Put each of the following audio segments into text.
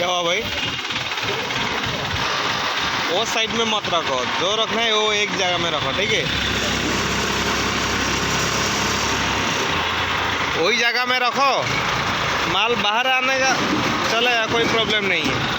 क्या हुआ भाई? वो साइड में मत रखो, जो रखना है वो एक जगह में रखो, ठीक है? वही जगह में रखो, माल बाहर आने का चलेगा, कोई प्रॉब्लम नहीं है।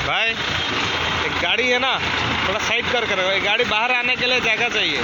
भाई एक गाड़ी है ना, थोड़ा साइड कर रखो, एक गाड़ी बाहर आने के लिए जगह चाहिए।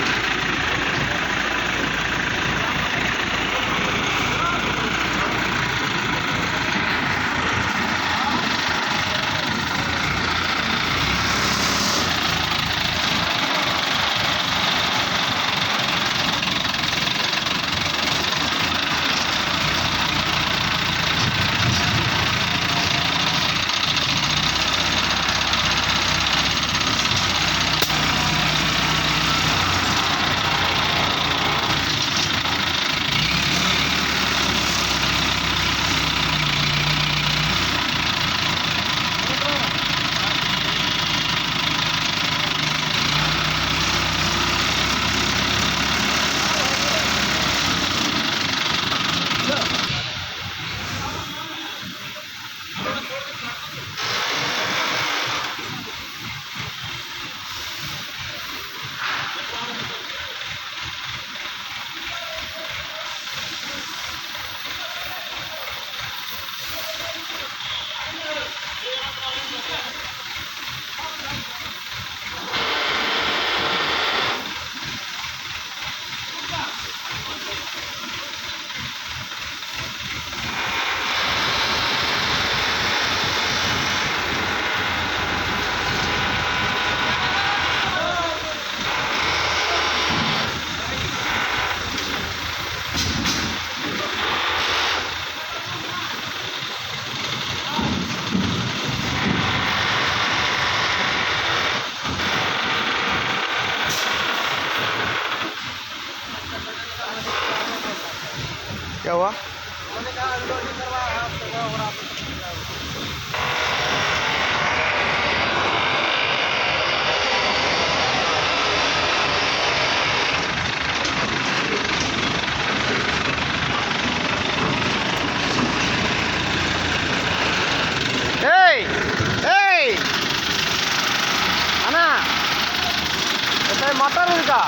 क्या हुआ? అన్నా మటర్ ఇంకా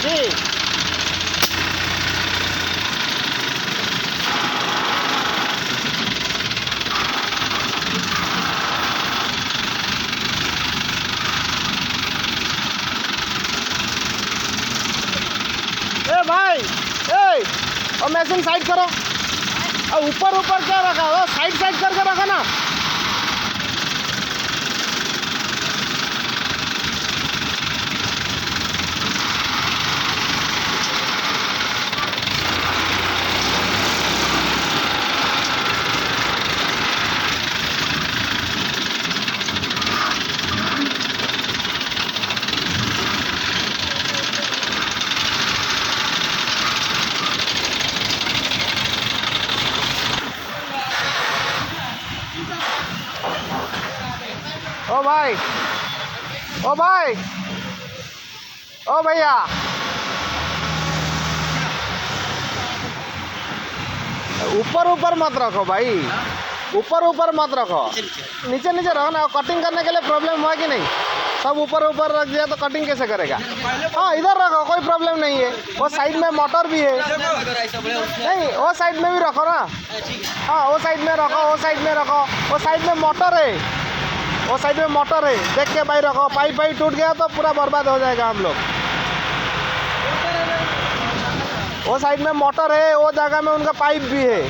जी भाई और मशीन साइड करो, और ऊपर ऊपर क्या रखा हो, साइड साइड करके रखा ना। ओ भाई, ओ भाई, ओ भैया, ऊपर ऊपर मत रखो भाई, ऊपर ऊपर मत रखो, नीचे नीचे रखो ना। कटिंग करने के लिए प्रॉब्लम हुआ कि नहीं? सब ऊपर ऊपर रख दिया तो कटिंग कैसे करेगा? हाँ इधर रखो, कोई प्रॉब्लम नहीं है। वो साइड में मोटर भी है, नहीं वो साइड में भी रखो ना। हाँ वो साइड में रखो, वो साइड में रखो, वो साइड में मोटर है, वो साइड में मोटर है, देख के भाई रखो। पाइप वाइप टूट गया तो पूरा बर्बाद हो जाएगा हम लोग। वो साइड में मोटर है, वो जगह में उनका पाइप भी है।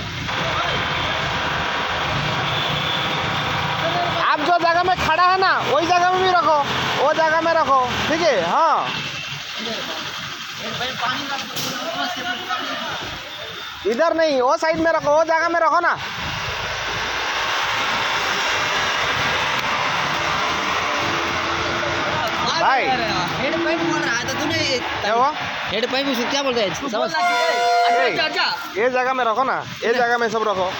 आप जो जगह में खड़ा है ना वही जगह में भी रखो, वो जगह में रखो, ठीक है? हाँ इधर नहीं, वो साइड में रखो, वो जगह में रखो ना। भाई हेड पाइप बोल रहा था तूने। क्या हुआ? हेड पाइप उसको क्या बोलते हैं समझ? ये जगह में रखो ना, ये जगह में सब रखो।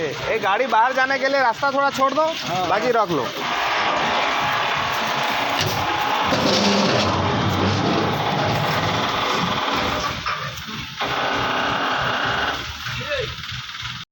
ये गाड़ी बाहर जाने के लिए रास्ता थोड़ा छोड़ दो, बाकी रख लो।